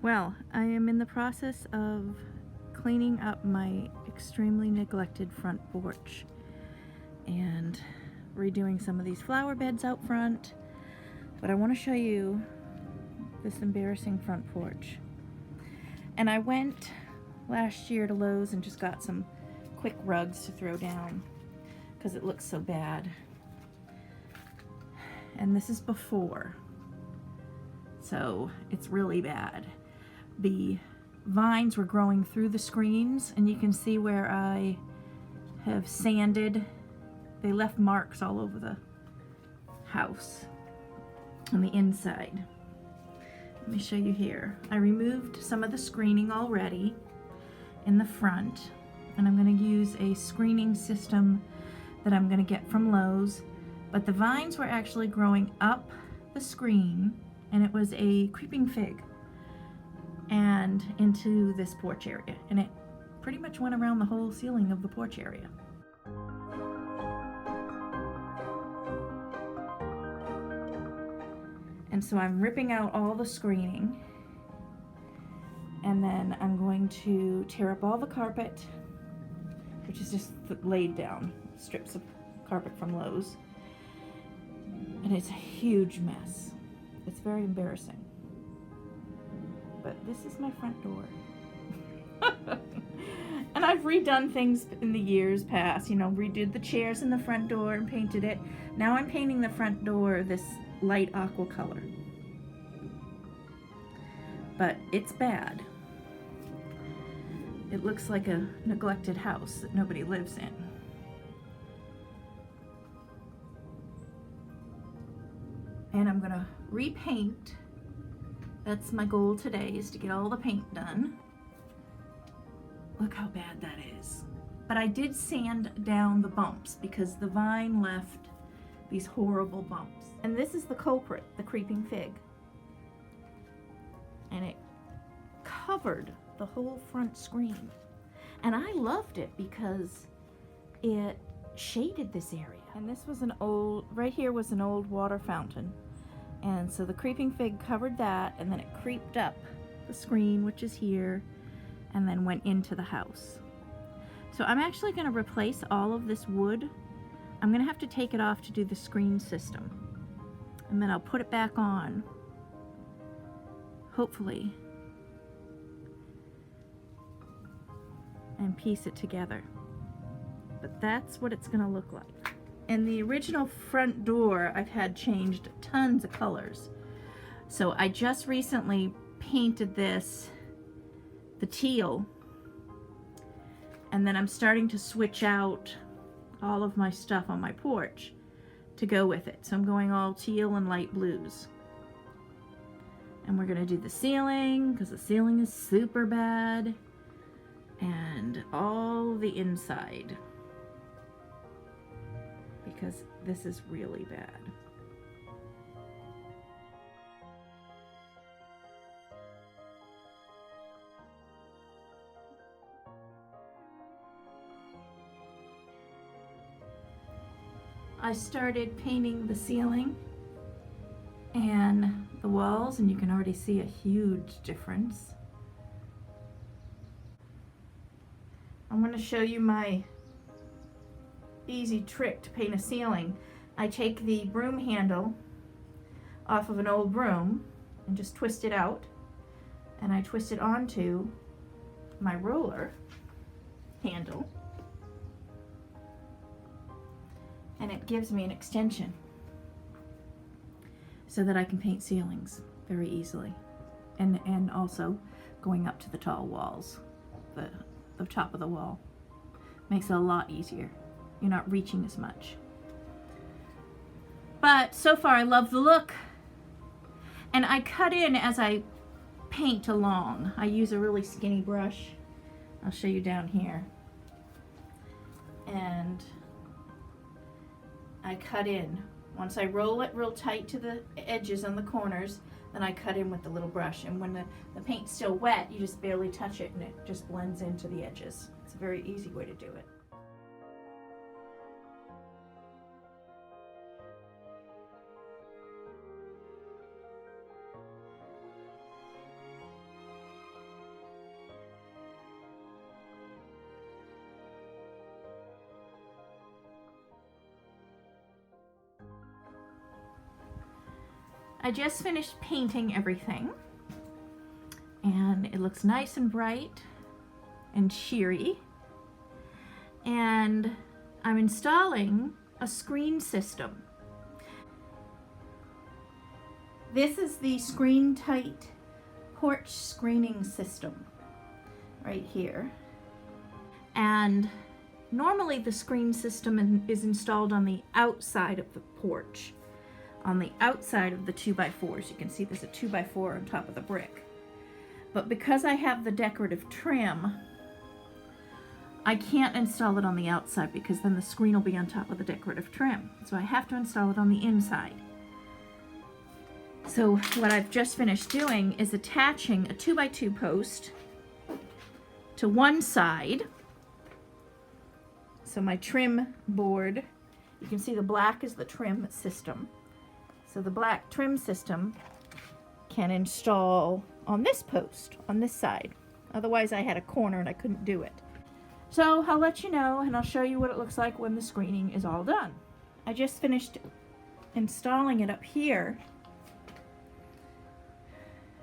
Well, I am in the process of cleaning up my extremely neglected front porch and redoing some of these flower beds out front, but I want to show you this embarrassing front porch. And I went last year to Lowe's and just got some quick rugs to throw down because it looks so bad. And this is before, so it's really bad. The vines were growing through the screens, and you can see where I have sanded. They left marks all over the house on the inside. Let me show you here. I removed some of the screening already in the front, and I'm going to use a screening system that I'm going to get from Lowe's. But the vines were actually growing up the screen, and it was a creeping fig, and into this porch area, and it pretty much went around the whole ceiling of the porch area. And so I'm ripping out all the screening, and then I'm going to tear up all the carpet, which is just laid down strips of carpet from Lowe's, and it's a huge mess. It's very embarrassing. But this is my front door. And I've redone things in the years past, you know, redid the chairs in the front door and painted it. Now I'm painting the front door this light aqua color. But it's bad. It looks like a neglected house that nobody lives in. And I'm gonna repaint. That's my goal today, is to get all the paint done. Look how bad that is. But I did sand down the bumps because the vine left these horrible bumps. And this is the culprit, the creeping fig. And it covered the whole front screen. And I loved it because it shaded this area. And this was an old, right here was an old water fountain. And so the creeping fig covered that, and then it creeped up the screen, which is here, and then went into the house. So I'm actually going to replace all of this wood. I'm going to have to take it off to do the screen system, and then I'll put it back on, hopefully, and piece it together. But that's what it's going to look like. And the original front door I've had changed tons of colors. So I just recently painted this the teal, and then I'm starting to switch out all of my stuff on my porch to go with it. So I'm going all teal and light blues. And we're gonna do the ceiling because the ceiling is super bad, and all the inside, because this is really bad. I started painting the ceiling and the walls, and you can already see a huge difference. I'm going to show you my easy trick to paint a ceiling. I take the broom handle off of an old broom and just twist it out, and I twist it onto my roller handle, and it gives me an extension so that I can paint ceilings very easily, and also going up to the tall walls, the top of the wall makes it a lot easier. You're not reaching as much. But so far I love the look, and I cut in as I paint along. I use a really skinny brush. I'll show you down here, and I cut in. Once I roll it real tight to the edges on the corners, then I cut in with the little brush. And when the paint's still wet, you just barely touch it and it just blends into the edges. It's a very easy way to do it. I just finished painting everything, and it looks nice and bright and cheery. And I'm installing a screen system. This is the screen tight porch screening system right here. And normally the screen system is installed on the outside of the porch, on the outside of the 2x4s. You can see there's a 2x4 on top of the brick. But because I have the decorative trim, I can't install it on the outside because then the screen will be on top of the decorative trim. So I have to install it on the inside. So what I've just finished doing is attaching a 2x2 post to one side. So my trim board, you can see the black is the trim system. So the black trim system can install on this post, on this side. Otherwise I had a corner and I couldn't do it. So I'll let you know, and I'll show you what it looks like when the screening is all done. I just finished installing it up here,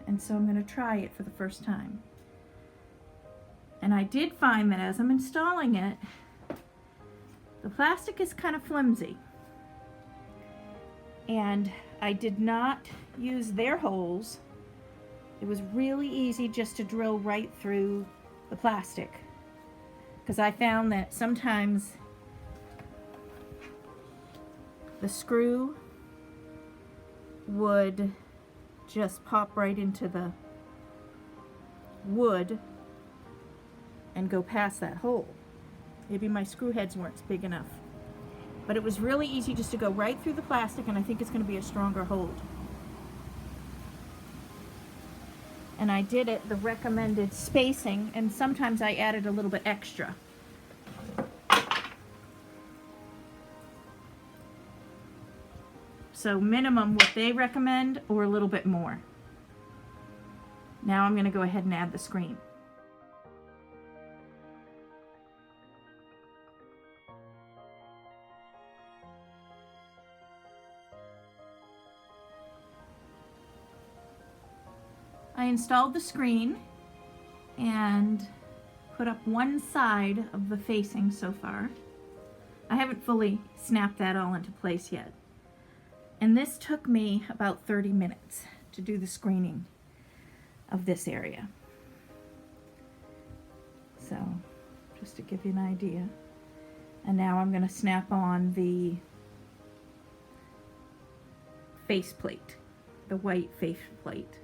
and so I'm going to try it for the first time. And I did find that as I'm installing it, the plastic is kind of flimsy. And I did not use their holes. It was really easy just to drill right through the plastic. Because I found that sometimes the screw would just pop right into the wood and go past that hole. Maybe my screw heads weren't big enough. But it was really easy just to go right through the plastic, and I think it's going to be a stronger hold. And I did it the recommended spacing, and sometimes I added a little bit extra. So minimum what they recommend, or a little bit more. Now I'm going to go ahead and add the screen. I installed the screen and put up one side of the facing so far. I haven't fully snapped that all into place yet. And this took me about 30 minutes to do the screening of this area. So, just to give you an idea. And now I'm going to snap on the faceplate, the white faceplate.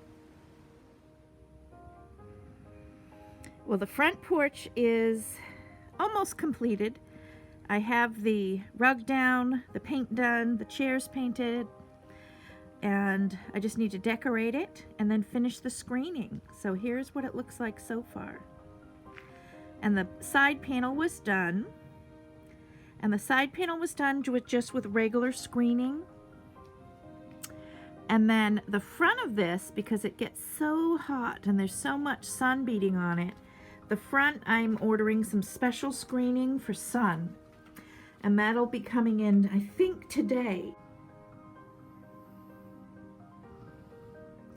Well, the front porch is almost completed. I have the rug down, the paint done, the chairs painted, and I just need to decorate it and then finish the screening. So here's what it looks like so far. And the side panel was done. And the side panel was done just with regular screening. And then the front of this, because it gets so hot and there's so much sun beating on it, the front I'm ordering some special screening for sun. And that'll be coming in, I think, today.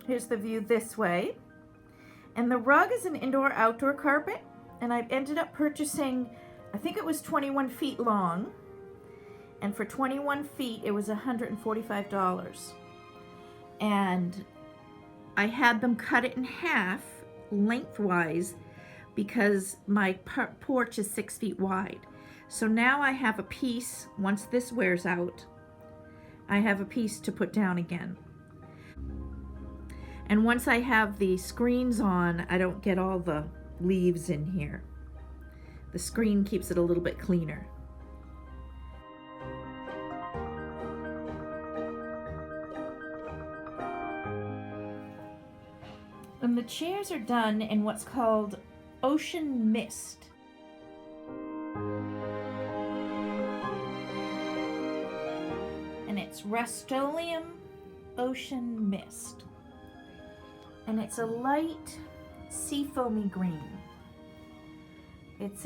Here's the view this way. And the rug is an indoor-outdoor carpet. And I ended up purchasing, I think it was 21 feet long. And for 21 feet, it was $145. And I had them cut it in half, lengthwise, because my porch is 6 feet wide. So now I have a piece, once this wears out, I have a piece to put down again. And once I have the screens on, I don't get all the leaves in here. The screen keeps it a little bit cleaner. And the chairs are done in what's called ocean mist. And it's Rust-Oleum Ocean Mist. And it's a light seafoamy green. It's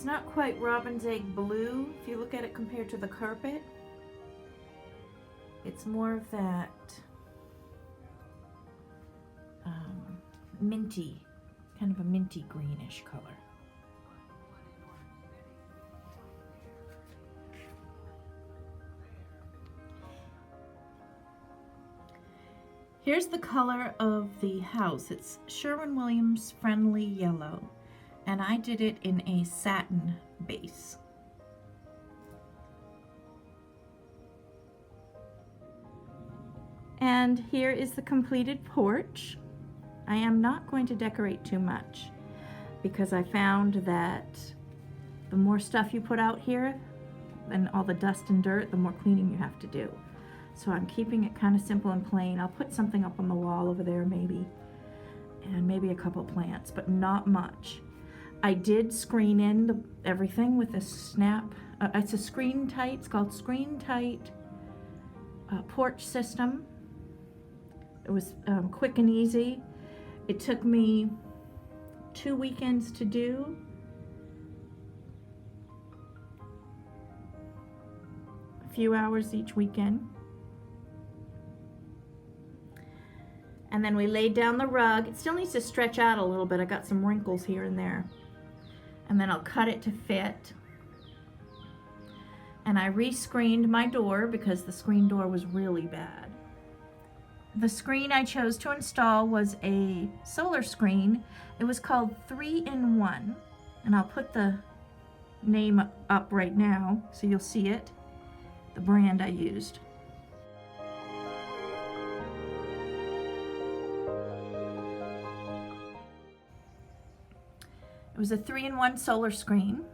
not quite robin's egg blue if you look at it compared to the carpet. It's more of that minty, kind of a minty greenish color. Here's the color of the house. It's Sherwin-Williams Friendly Yellow, and I did it in a satin base. And here is the completed porch. I am not going to decorate too much because I found that the more stuff you put out here and all the dust and dirt, the more cleaning you have to do. So I'm keeping it kind of simple and plain. I'll put something up on the wall over there maybe, and maybe a couple plants, but not much. I did screen in everything with a snap. It's a screen tight, it's called screen tight porch system. It was quick and easy. It took me 2 weekends to do. A few hours each weekend. And then we laid down the rug. It still needs to stretch out a little bit. I got some wrinkles here and there. And then I'll cut it to fit. And I re-screened my door because the screen door was really bad. The screen I chose to install was a solar screen. It was called 3-in-1. And I'll put the name up right now so you'll see it, the brand I used. It was a 3-in-1 solar screen,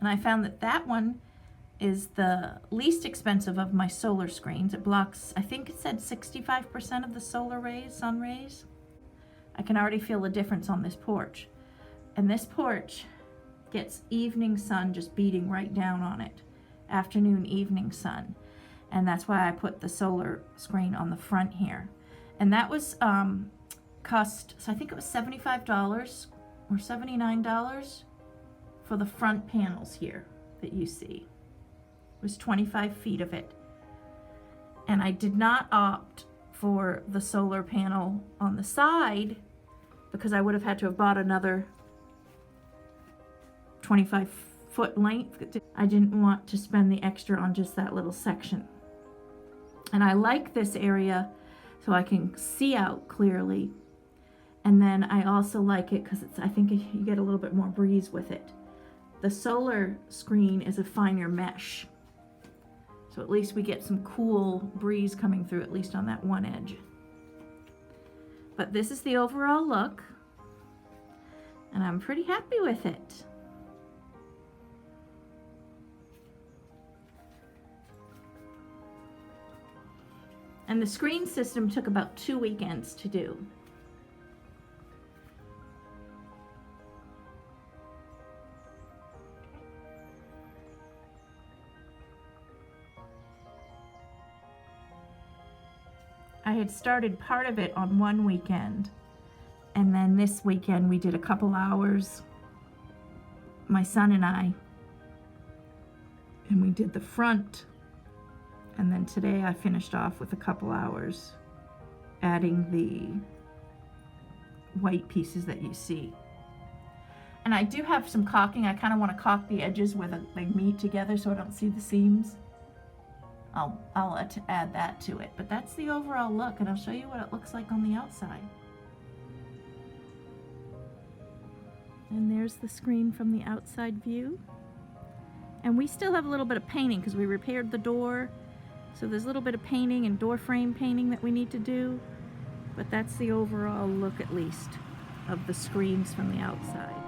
and I found that that one is the least expensive of my solar screens. It blocks, I think it said 65% of the solar rays, sun rays. I can already feel the difference on this porch. And this porch gets evening sun just beating right down on it. Afternoon, evening sun. And that's why I put the solar screen on the front here. And that was cost, so I think it was $75 or $79 for the front panels here that you see. It was 25 feet of it. And I did not opt for the solar panel on the side because I would have had to have bought another 25-foot length. I didn't want to spend the extra on just that little section. And I like this area so I can see out clearly. And then I also like it because I think you get a little bit more breeze with it. The solar screen is a finer mesh. So at least we get some cool breeze coming through, at least on that one edge. But this is the overall look. And I'm pretty happy with it. And the screen system took about 2 weekends to do. I had started part of it on one weekend, and then this weekend we did a couple hours, my son and I, and we did the front, and then today I finished off with a couple hours adding the white pieces that you see. And I do have some caulking. I kind of want to caulk the edges where they meet together so I don't see the seams. I'll add that to it, but that's the overall look, and I'll show you what it looks like on the outside. And there's the screen from the outside view. And we still have a little bit of painting because we repaired the door, so there's a little bit of painting and door frame painting that we need to do, but that's the overall look, at least, of the screens from the outside.